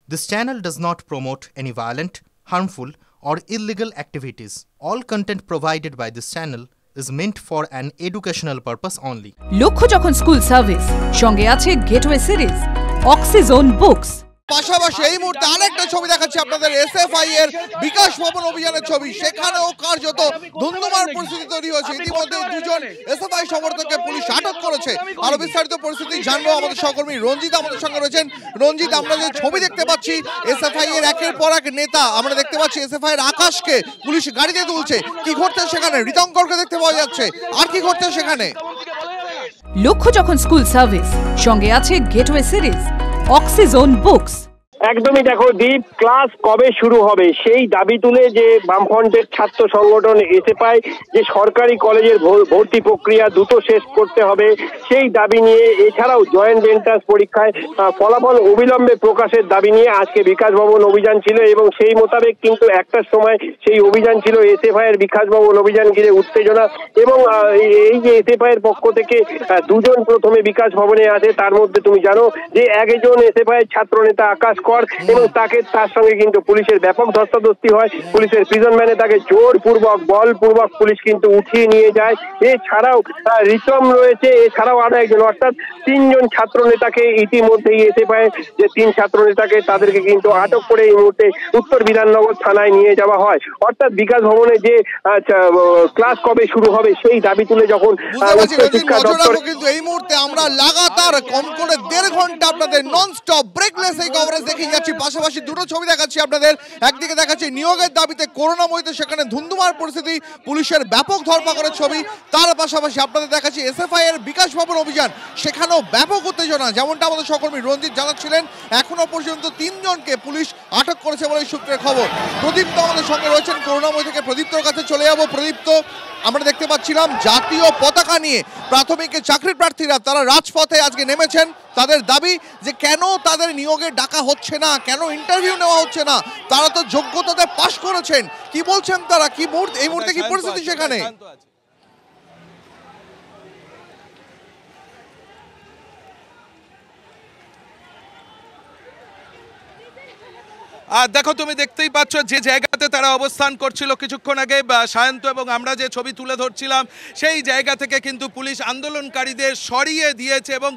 This channel does not promote any violent, harmful, or illegal activities. All content provided by this channel is meant for an educational purpose only. লক্ষ্য যখন school service সঙ্গে আছে gateway series অক্সিজোন books. পাশাপাশি এই মুহূর্তে আরেকটা ছবি দেখাচ্ছি আপনাদের এসএফআই এর বিকাশ ভবন অভিযানের ছবি। সেখানেও কার্যত ধুন্ধুমার পরিস্থিতি তৈরি হয়েছে। ইতিমধ্যে দুজন এসএফআই সমর্থককে পুলিশ আটক করেছে। আরো বিস্তারিত পরিস্থিতি জানবো আমাদের সহকর্মী রঞ্জিত আমাদের সঙ্গে রয়েছেন। রঞ্জিত, আমরা যে ছবি দেখতে পাচ্ছি এসএফআই এর একের পর এক নেতা, আমরা দেখতে পাচ্ছি এসএফআই এর আকাশকে পুলিশ গাড়িতে তুলছে। কি ঘটছে সেখানে? ঋতঙ্করকে দেখতে পাওয়া যাচ্ছে। আর কি ঘটছে সেখানে? লক্ষ্য যখন স্কুল সার্ভিস সঙ্গে আছে গেটওয়ে সিরিজ অক্সিজোন বুকস। একদমই দেখো দীপ, ক্লাস কবে শুরু হবে সেই দাবি তুলে যে বামফ্রন্টের ছাত্র সংগঠন এসএফআই যে সরকারি কলেজের ভর্তি প্রক্রিয়া দ্রুত শেষ করতে হবে সেই দাবি নিয়ে, এছাড়াও জয়েন্ট এন্ট্রান্স পরীক্ষায় ফলাফল অবিলম্বে প্রকাশের দাবি নিয়ে আজকে বিকাশ ভবন অভিযান ছিল এবং সেই মোতাবেক কিন্তু একটার সময় সেই অভিযান ছিল। এসএফআই এর বিকাশ ভবন অভিযান ঘিরে উত্তেজনা এবং এই যে এসএফআই এর পক্ষ থেকে দুজন প্রথমে বিকাশ ভবনে আছে, তার মধ্যে তুমি জানো যে একজন এসএফআই এর ছাত্র নেতা আকাশ এবং তার সঙ্গে কিন্তু পুলিশের ব্যাপক ধস্তাধস্তি হয়। পুলিশের প্রিজন ভ্যানে তাকে জোরপূর্বক বলপূর্বক পুলিশ কিন্তু উঠিয়ে নিয়ে যায়। এছাড়াও রিতম রয়েছে, এছাড়াও আরো একজন, অর্থাৎ তিনজন ছাত্র নেতাকে ইতিমধ্যেই এসএফআই যে তিন ছাত্র নেতাকে তাদেরকে কিন্তু আটক করে এই মুহূর্তে উত্তর বিধাননগর থানায় নিয়ে যাওয়া হয়। অর্থাৎ বিকাশ ভবনে যে ক্লাস কবে শুরু হবে সেই দাবি তুলে যখন শিক্ষা দপ্তর কিন্তু এই মুহূর্তে আমরা লাগাতার কম করে 1.5 ঘন্টা আপনাদের নন স্টপ ব্রেকলেস এই কভারেজ দেখে যাচ্ছি। পাশাপাশি দুটো ছবি দেখাচ্ছি আপনাদের। একদিকে দেখাচ্ছি নিয়োগের দাবিতে করোনাময়ীতে সেখানে ধুন্ধুমার পরিস্থিতি, পুলিশের ব্যাপক ধরপাকড়ের ছবি। তার পাশাপাশি আপনাদের দেখাচ্ছি এসএফআই এর বিকাশ ভবন অভিযান, সেখানেও ব্যাপক উত্তেজনা। যেমনটা আমাদের সহকর্মী রঞ্জিত জানাচ্ছিলেন, এখনো পর্যন্ত 3 জনকে পুলিশ আটক করেছে বলে সূত্রের খবর। প্রদীপ্ত আমাদের সঙ্গে রয়েছেন করোনাময়ী থেকে। প্রদীপ্তর কাছে চলে যাবো। প্রদীপ্ত, আমরা দেখতে পাচ্ছিলাম জাতীয় পতাকা নিয়ে প্রাথমিক চাকরির প্রার্থীরা তারা রাজপথে আজকে নেমেছেন। তাদের দাবি যে কেন তাদের নিয়োগে ডাকা হচ্ছে না, কেন ইন্টারভিউ নেওয়া হচ্ছে না, তারা তো যোগ্যতাতে পাশ করেছেন। কি বলছেন তারা? কি এই মুহূর্তে কি পরিস্থিতি সেখানে? দেখো, তুমি দেখতেই পাচ্ছ যে জায়গাতে তারা অবস্থান করছিল কিছুক্ষণ আগে সায়ন্ত এবং আমরা যে ছবি তুলে ধরছিলাম সেই জায়গা থেকে কিন্তু পুলিশ আন্দোলনকারীদের সরিয়ে দিয়েছে এবং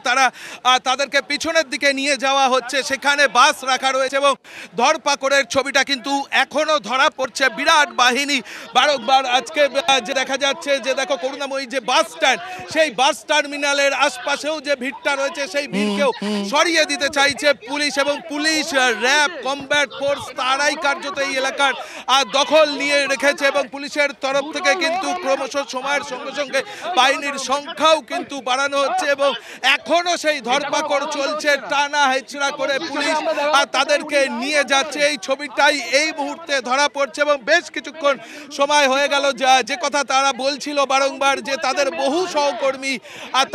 তাদেরকে পিছনের দিকে নিয়ে যাওয়া হচ্ছে। সেখানে বাস রাখা রয়েছে এবং ধরপাকড়ের ছবিটা কিন্তু এখনো ধরা পড়ছে। বিরাট বাহিনী বারংবার আজকে যে দেখা যাচ্ছে যে দেখো করুণাময়ী যে বাস স্ট্যান্ড, সেই বাস টার্মিনালের আশপাশেও যে ভিড়টা রয়েছে সেই ভিড়কেও সরিয়ে দিতে চাইছে পুলিশ এবং পুলিশ, র্যাব, কমব্যাট ফোর্স তারাই কার্যত এই এলাকার দখল নিয়ে রেখেছে এবং পুলিশের তরফ থেকে কিন্তু ক্রমশ সময়ের সঙ্গে সঙ্গে বাহিনীর সংখ্যাও কিন্তু বাড়ানো হচ্ছে এবং এখনো সেই ধরপাকড় চলছে। টানা হেঁচড়া করে পুলিশ তাদেরকে নিয়ে যাচ্ছে। এই ছবিটাই এই মুহূর্তে ধরা পড়ছে এবং বেশ কিছুক্ষণ সময় হয়ে গেল যে কথা তারা বলছিল বারংবার যে তাদের বহু সহকর্মী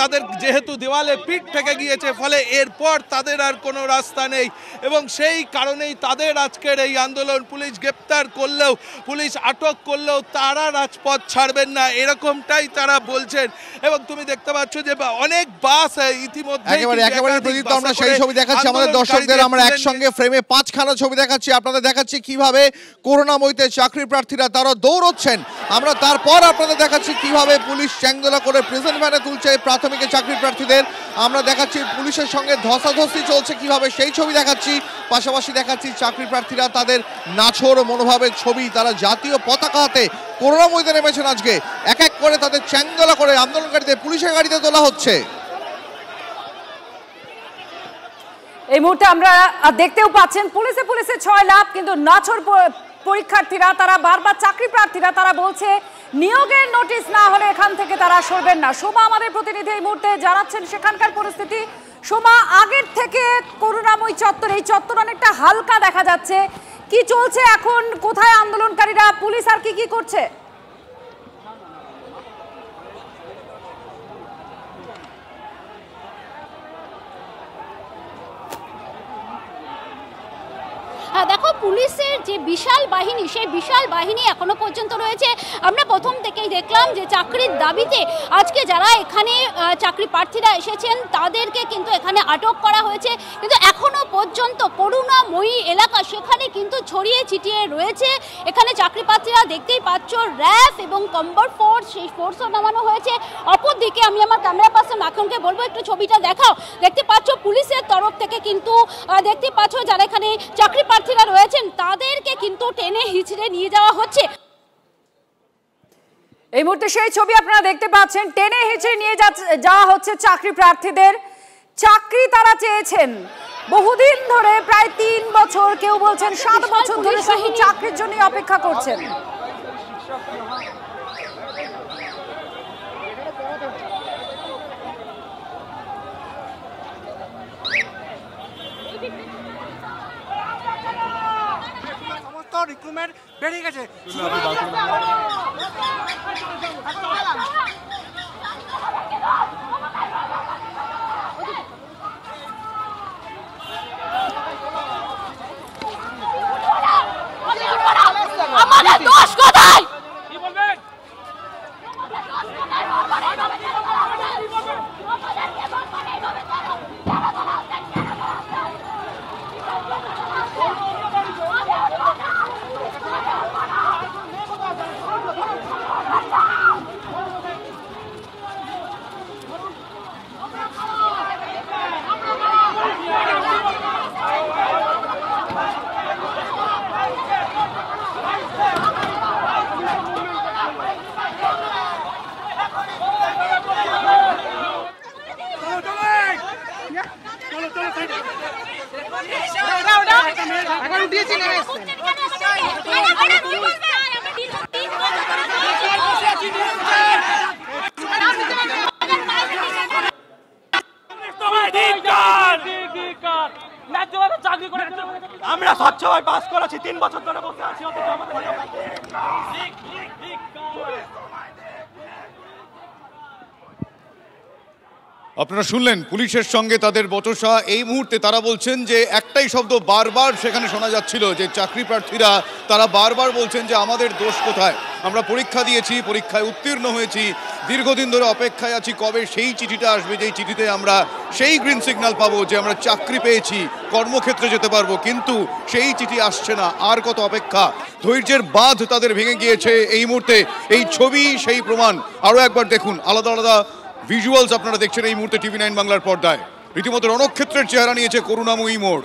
তাদের যেহেতু দেওয়ালে পিঠ থেকে গিয়েছে, ফলে এরপর তাদের আর কোনো রাস্তা নেই এবং সেই কারণেই তাদের আজকের এই আন্দোলন। পুলিশ গ্রেপ্তার করলেও, পুলিশ আটক করলেও তারা রাজপথ ছাড়বেন না, এরকমটাই তারা বলছেন। এবং তুমি দেখতে পাচ্ছ যে অনেক বাস ইতিমধ্যে একেবারে প্রদীপ্ত, আমরা সেই ছবি দেখাচ্ছি আমাদের দর্শকদের। আমরা একসঙ্গে ফ্রেমে 5খানা ছবি দেখাচ্ছি আপনাদের, দেখাচ্ছি কিভাবে করোনাময়ীতে চাকরি প্রার্থীরা তারা দৌড়চ্ছেন। আমরা তারপর আপনাদের দেখাচ্ছি কিভাবে পুলিশ চ্যাংদোলা করে প্রিজন ভ্যানে তুলছে প্রাথমিক চাকরি প্রার্থীদের। আমরা দেখাচ্ছি পুলিশের সঙ্গে ধস্তাধস্তি চলছে কিভাবে, সেই ছবি দেখাচ্ছি। পাশাপাশি দেখাচ্ছি চাকরি প্রার্থীরা তাদের নাছোড় মনোভাবের ছবি। তারা জাতীয় পতাকা হাতে করোনাময়ীতে নেমেছেন আজকে। এক এক করে তাদের চ্যাংদোলা করে আন্দোলনকারীদের পুলিশের গাড়িতে তোলা হচ্ছে। এই মুহূর্তে আমরা দেখতেও পাচ্ছেন পুলিশে 6 লাভ, কিন্তু নাছোড় পরীক্ষার্থীরা, তারা বারবার চাকরি প্রার্থীরা তারা বলছে নিয়োগের নোটিশ না হলে এখান থেকে তারা সরবেন না। সোমা আমাদের প্রতিনিধি এই মুহূর্তে জানাচ্ছেন সেখানকার পরিস্থিতি। সোমা, আগের থেকে করুণাময়ী চত্বর, এই চত্বর অনেকটা হালকা দেখা যাচ্ছে। কি চলছে এখন? কোথায় আন্দোলনকারীরা? পুলিশ আর কি করছে? দেখো পুলিশের যে বিশাল বাহিনী, সেই বিশাল বাহিনী এখনো পর্যন্ত রয়েছে। আমরা প্রথম থেকেই দেখলাম যে চাকরির দাবিতে আজকে যারা এখানে চাকরি প্রার্থীরা এসেছেন তাদেরকে কিন্তু এখানে আটক করা হয়েছে, কিন্তু এখনো পর্যন্ত করুণাময়ী এলাকা সেখানে কিন্তু ছড়িয়ে ছিটিয়ে রয়েছে। এখানে চাকরি প্রার্থীরা দেখতেই পাচ্ছ র্যাফ এবং কম্বার ফোর্স, সেই ফোর্সও নামানো হয়েছে। অপরদিকে আমি আমার ক্যামেরা পার্সন মাখনকে বলবো একটু ছবিটা দেখাও। দেখতে পাচ্ছ পুলিশের তরফ থেকে কিন্তু দেখতে পাচ্ছ যারা এখানে চাকরি প্রার্থীরা রয়েছেন তাদেরকে কিন্তু টেনে হিচড়ে নিয়ে যাওয়া হচ্ছে। এই মুহূর্তে সেই ছবি আপনারা দেখতে পাচ্ছেন, টেনে হিচড়ে নিয়ে যাওয়া হচ্ছে চাকরি প্রার্থীদের। চাকরি তারা চেয়েছেন বহুদিন ধরে, প্রায় 3 বছর, কেউ বলছেন 7 বছর ধরে শুধু চাকরির জন্য অপেক্ষা করছেন। রিক্রুটমেন্ট বেড়ে গেছে। আমাদের দোষ কোথায়? কি বলবেন? আমরা স্বচ্ছভাবে পাস করেছি, 3 বছর ধরে বসে আছি। আপনারা শুনলেন পুলিশের সঙ্গে তাদের বচসা। এই মুহূর্তে তারা বলছেন যে একটাই শব্দ বারবার সেখানে শোনা যাচ্ছিল, যে চাকরি প্রার্থীরা তারা বারবার বলছেন যে আমাদের দোষ কোথায়, আমরা পরীক্ষা দিয়েছি, পরীক্ষায় উত্তীর্ণ হয়েছি, দীর্ঘদিন ধরে অপেক্ষায় আছি কবে সেই চিঠিটা আসবে, যেই চিঠিতে আমরা সেই গ্রিন সিগন্যাল পাবো যে আমরা চাকরি পেয়েছি, কর্মক্ষেত্রে যেতে পারবো, কিন্তু সেই চিঠি আসছে না। আর কত অপেক্ষা। ধৈর্যের বাঁধ তাদের ভেঙে গিয়েছে এই মুহূর্তে। এই ছবি সেই প্রমাণ। আরও একবার দেখুন, আলাদা আলাদা ভিজুয়ালস আপনারা দেখছেন এই মুহূর্তে টিভি 9 বাংলার পর্দায়। রীতিমতো রণক্ষেত্রের চেহারা নিয়েছে করুণাময়ী মোড়।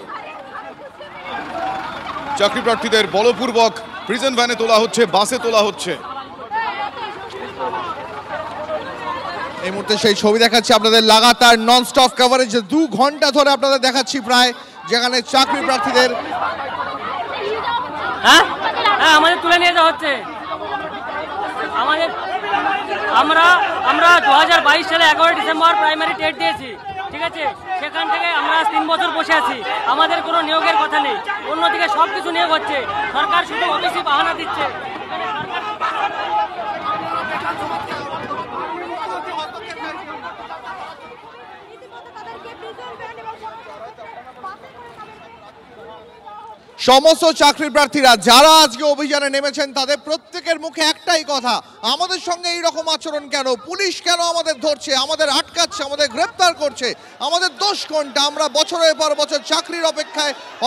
চাকরি প্রার্থীদের বলপূর্বক প্রিজন ভ্যানে তোলা হচ্ছে, বাসে তোলা হচ্ছে। এই মুহূর্তে সেই ছবি দেখাচ্ছি আপনাদের, লাগাতার নন স্টপ কভারেজ 2 ঘন্টা ধরে আপনাদের দেখাচ্ছি প্রায়, যেখানে চাকরি প্রার্থীদের আমাদের তুলে নিয়ে যাওয়া হচ্ছে। আমরা 2022 সালে 11 ডিসেম্বর প্রাইমারি টেট দিয়েছি, ঠিক আছে? সেখান থেকে আমরা 3 বছর বসে আছি, আমাদের কোনো নিয়োগের কথা নেই। অন্যদিকে সব কিছু নিয়োগ হচ্ছে, সরকার শুধু অফিসে বাহানা দিচ্ছে। সমস্ত চাকরি প্রার্থীরা যারা আজকে অভিযানে নেমেছেন তাদের প্রত্যেকের মুখে একটাই কথা, আমাদের সঙ্গে এইরকম আচরণ কেন, পুলিশ কেন আমাদের ধরছে, আমাদের আটকাচ্ছে, আমাদের গ্রেপ্তার করছে, আমাদের দোষ কোনটা? আমরা বছরের পর বছর চাকরির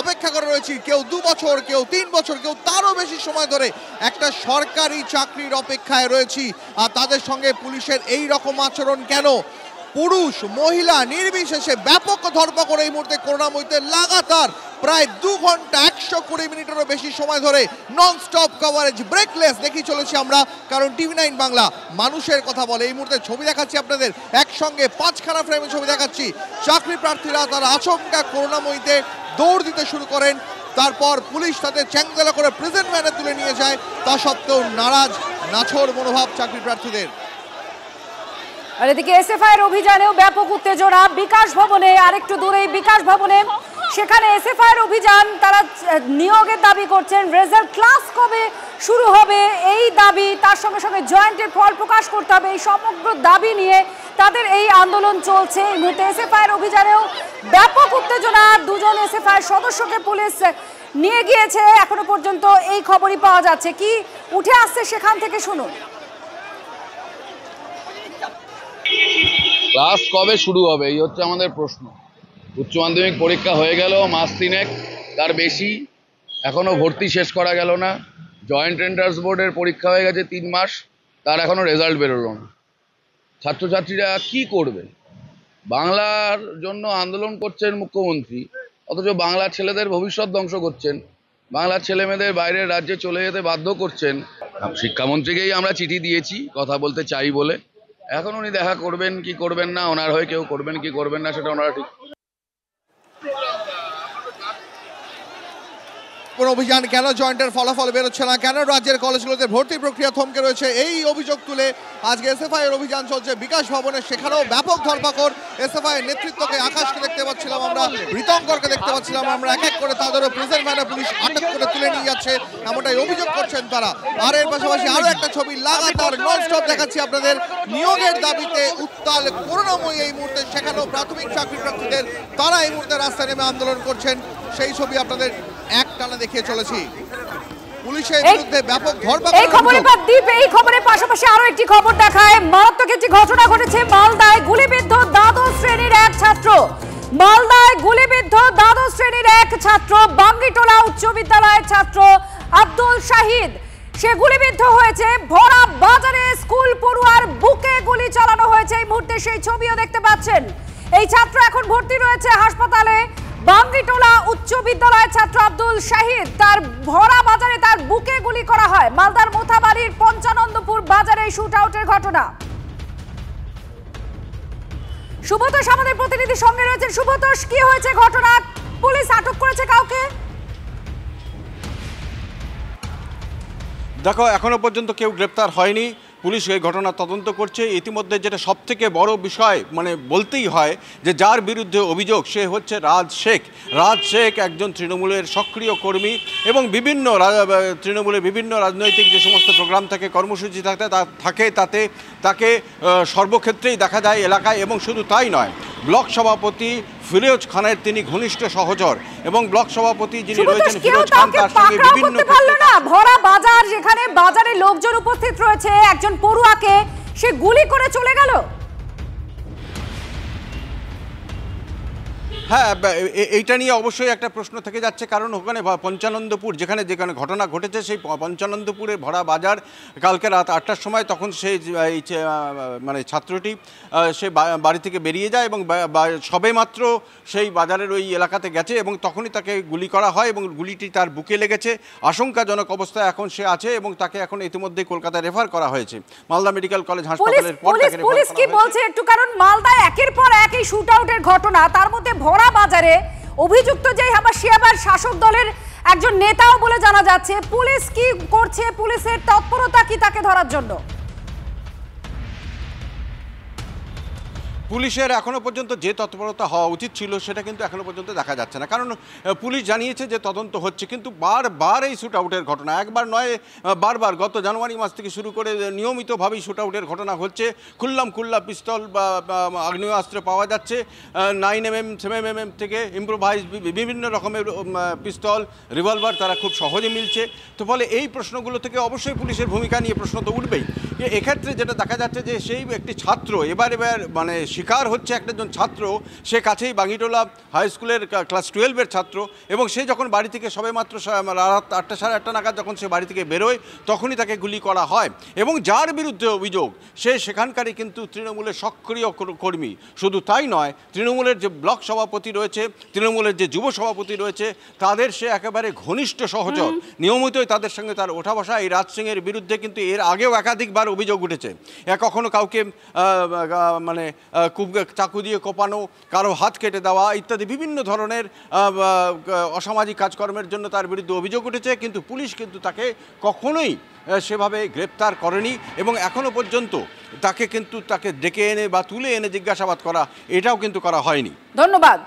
অপেক্ষা করে রয়েছি, কেউ 2 বছর, কেউ 3 বছর, কেউ তারও বেশি সময় ধরে একটা সরকারি চাকরির অপেক্ষায় রয়েছি, আর তাদের সঙ্গে পুলিশের এই রকম আচরণ কেন? পুরুষ মহিলা নির্বিশেষে ব্যাপক ধরপাকড় এই মুহূর্তে করুণাময়ীতে লাগাতার প্রায় 2 ঘন্টা 120 মিনিটেরও বেশি সময় ধরে নন স্টপ কভারেজ, ব্রেকলেস দেখিয়ে চলেছি আমরা, কারণ টিভি 9 বাংলা মানুষের কথা বলে। এই মুহূর্তে ছবি দেখাচ্ছি আপনাদের, একসঙ্গে 5খানা ফ্রেমে ছবি দেখাচ্ছি। চাকরি প্রার্থীরা তারা আচমকা করুণাময়ীতে দৌড় দিতে শুরু করেন, তারপর পুলিশ তাদের চ্যাংদোলা করে প্রিজন ভ্যানে তুলে নিয়ে যায়। তা সত্ত্বেও নারাজ, নাছোড় মনোভাব চাকরি প্রার্থীদের। আর এদিকে এসএফআই এর অভিযানেও ব্যাপক উত্তেজনা বিকাশ ভবনে, আরেকটু দূরেই বিকাশ ভবনে, সেখানে এসএফআই এর অভিযান, তারা নিয়োগের দাবি করছেন। রেজাল্ট ক্লাস কবে শুরু হবে এই দাবি, তার সঙ্গে সঙ্গে জয়েন্টের ফল প্রকাশ করতে হবে, এই সমগ্র দাবি নিয়ে তাদের এই আন্দোলন চলছে। এই মুহূর্তে এসএফআই এর অভিযানেও ব্যাপক উত্তেজনা, 2জন এসএফআই এর সদস্যকে পুলিশ নিয়ে গিয়েছে এখনো পর্যন্ত এই খবরই পাওয়া যাচ্ছে। কি উঠে আসছে সেখান থেকে শুনুন। ক্লাস কবে শুরু হবে এই হচ্ছে আমাদের প্রশ্ন। উচ্চ মাধ্যমিক পরীক্ষা হয়ে গেল মাস 3 তার বেশি, এখনো ভর্তি শেষ করা গেল না। জয়েন্ট এন্ট্রান্স বোর্ডের পরীক্ষা হয়ে গেছে 3 মাস, তার এখনো রেজাল্ট বেরোলো না। ছাত্রছাত্রীরা কি করবে? বাংলার জন্য আন্দোলন করছেন মুখ্যমন্ত্রী, অথচ বাংলার ছেলেদের ভবিষ্যৎ ধ্বংস করছেন, বাংলার ছেলেমেয়েদের বাইরের রাজ্যে চলে যেতে বাধ্য করছেন। শিক্ষামন্ত্রীকেই আমরা চিঠি দিয়েছি কথা বলতে চাই বলে, এখন উনি দেখা করবেন কি করবেন না, ওনার হয়ে কেউ করবেন কি করবেন না সেটা ওনারা ঠিক। অভিযান কেন জয়েন্টের ফলাফল বেরোচ্ছে না, কেন রাজ্যের কলেজগুলোতে ভর্তি প্রক্রিয়া থমকে রয়েছে, এই অভিযোগ তুলে আজকে এসএফআই এর অভিযান চলছে বিকাশ ভবনে। সেখানেও ব্যাপক ধরপাকড়। এসএফআই এর নেতৃত্বকে আকাশকে দেখতে পাচ্ছিলাম আমরা, ঋতঙ্করকে দেখতে পাচ্ছিলাম আমরা, এক এক করে তাদেরও প্রেজেন্ট ভ্যানে পুলিশ আটক করে তুলে নিয়ে যাচ্ছে, এমনটাই অভিযোগ করছেন তারা। আর এর পাশাপাশি আরো একটা ছবি লাগাতার ননস্টপ দেখাচ্ছি আপনাদের। নিয়োগের দাবিতে উত্তাল করুণাময়ী এই মুহূর্তে, সেখানেও প্রাথমিক চাকরি প্রার্থীদের তারা এই মুহূর্তে রাস্তায় নেমে আন্দোলন করছেন, সেই ছবি আপনাদের এক টানা দেখিয়ে চলেছি। পুলিশের বিরুদ্ধে ব্যাপক ধরপাকড়। এই খবরের পর দীপ, এই খবরের পাশাপাশি আরো একটি খবর দেখায়। মারাত্মক একটি ঘটনা ঘটেছে মালদায়। গুলিবিদ্ধ দ্বাদশ শ্রেণীর এক ছাত্র। মালদায় গুলিবিদ্ধ দ্বাদশ শ্রেণীর এক ছাত্র, বাঙ্গিটোলা উচ্চ বিদ্যালয়ের ছাত্র আব্দুল শাহিদ। সে গুলিবিদ্ধ হয়েছে। ভরা বাজারে স্কুল পড়ুয়ার বুকে গুলি চালানো হয়েছে। এই মুহূর্তে সেই ছবিও দেখতে পাচ্ছেন। এই ছাত্র এখন ভর্তি রয়েছে হাসপাতালে। বাঙ্গিটোলা উচ্চ বিদ্যালয়ের ছাত্র আব্দুল শাহিদ, তার ভরা বাজারে তার বুকে গুলি করা হয়। মালদার মোথাবাড়ির পঞ্চানন্দপুর বাজারে শুট আউটের ঘটনা। সুব্রতোষ আমাদের প্রতিনিধি সঙ্গে রয়েছেন। সুব্রতোষ, কি হয়েছে ঘটনা? পুলিশ আটক করেছে কাউকে? দেখো, এখনো পর্যন্ত কেউ গ্রেপ্তার হয়নি। পুলিশ এই ঘটনা তদন্ত করছে। ইতিমধ্যে যেটা সবথেকে বড় বিষয় বলতেই হয় যে যার বিরুদ্ধে অভিযোগ সে হচ্ছে রাজ শেখ। রাজ শেখ একজন তৃণমূলের সক্রিয় কর্মী এবং বিভিন্ন তৃণমূলের বিভিন্ন রাজনৈতিক যে সমস্ত প্রোগ্রাম থাকে, কর্মসূচি থাকে তাতে তাকে সর্বক্ষেত্রেই দেখা যায় এলাকায়। এবং শুধু তাই নয়, ব্লক সভাপতি ফিরোজ খানের তিনি ঘনিষ্ঠ সহচর এবং ব্লক সভাপতি যিনি রয়েছেন ফিরোজ খান, তার সঙ্গে বিভিন্ন ভরা বাজার, যেখানে বাজারে লোকজন উপস্থিত রয়েছে, একজন পড়ুয়াকে সে গুলি করে চলে গেল। হ্যাঁ, এইটা নিয়ে অবশ্যই একটা প্রশ্ন থেকে যাচ্ছে, কারণ ওখানে পঞ্চানন্দপুর যেখানে ঘটনা ঘটেছে, সেই পঞ্চানন্দপুরের ভরা বাজার কালকে রাত 8টার সময় তখন সেই ছাত্রটি সে বাড়ি থেকে বেরিয়ে যায় এবং সবে মাত্র সেই বাজারের ওই এলাকাতে গেছে এবং তখনই তাকে গুলি করা হয় এবং গুলিটি তার বুকে লেগেছে। আশঙ্কাজনক অবস্থায় এখন সে আছে এবং তাকে এখন ইতিমধ্যে কলকাতায় রেফার করা হয়েছে মালদা মেডিকেল কলেজ হাসপাতালের। পুলিশ কি বলছে একটু, কারণ মালদায় একের পর এক এই শুট আউটের ঘটনা, তার মধ্যে ভরা বাজারে অভিযুক্ত যে শিয়াবার শাসক দলের একজন নেতাও বলে জানা যাচ্ছে। পুলিশ কি করছে? পুলিশের তৎপরতা কি তাকে ধরার জন্য? পুলিশের এখনো পর্যন্ত যে তৎপরতা হওয়া উচিত ছিল সেটা কিন্তু এখনো পর্যন্ত দেখা যাচ্ছে না, কারণ পুলিশ জানিয়েছে যে তদন্ত হচ্ছে, কিন্তু বারবার এই শুট আউটের ঘটনা, একবার নয় বারবার গত জানুয়ারি মাস থেকে শুরু করে নিয়মিতভাবেই শুট আউটের ঘটনা হচ্ছে। খুল্লা পিস্তল বা আগ্নেয়াস্ত্র পাওয়া যাচ্ছে, 9mm 7mm থেকে ইম্প্রোভাইজ বিভিন্ন রকমের পিস্তল, রিভলভার তারা খুব সহজে মিলছে। তো ফলে এই প্রশ্নগুলো থেকে অবশ্যই পুলিশের ভূমিকা নিয়ে প্রশ্ন তো উঠবেই। এক্ষেত্রে যেটা দেখা যাচ্ছে যে সেই একটি ছাত্র এবার শিকার হচ্ছে একজন ছাত্র, সে কাছেই বাঙ্গিটোলা হাই স্কুলের ক্লাস 12-এর ছাত্র এবং সে যখন বাড়ি থেকে সবে মাত্র রাত 8টা সাড়ে 8টা নাগাদ যখন সে বাড়ি থেকে বেরোয় তখনই তাকে গুলি করা হয় এবং যার বিরুদ্ধে অভিযোগ সে সেখানকারই কিন্তু তৃণমূলের সক্রিয় কর্মী। শুধু তাই নয়, তৃণমূলের যে ব্লক সভাপতি রয়েছে, তৃণমূলের যে যুব সভাপতি রয়েছে, তাদের সে একেবারে ঘনিষ্ঠ সহচর। নিয়মিতই তাদের সঙ্গে তার ওঠা বসা। এই রাজ সিংয়ের বিরুদ্ধে কিন্তু এর আগেও একাধিকবার অভিযোগ উঠেছে। কখনো কাউকে চাকু দিয়ে কোপানো, কারো হাত কেটে দেওয়া ইত্যাদি বিভিন্ন ধরনের অসামাজিক কাজকর্মের জন্য তার বিরুদ্ধে অভিযোগ উঠেছে, কিন্তু পুলিশ কিন্তু তাকে কখনোই সেভাবে গ্রেপ্তার করেনি এবং এখনো পর্যন্ত তাকে ডেকে এনে বা তুলে এনে জিজ্ঞাসাবাদ করা এটাও কিন্তু করা হয়নি। ধন্যবাদ।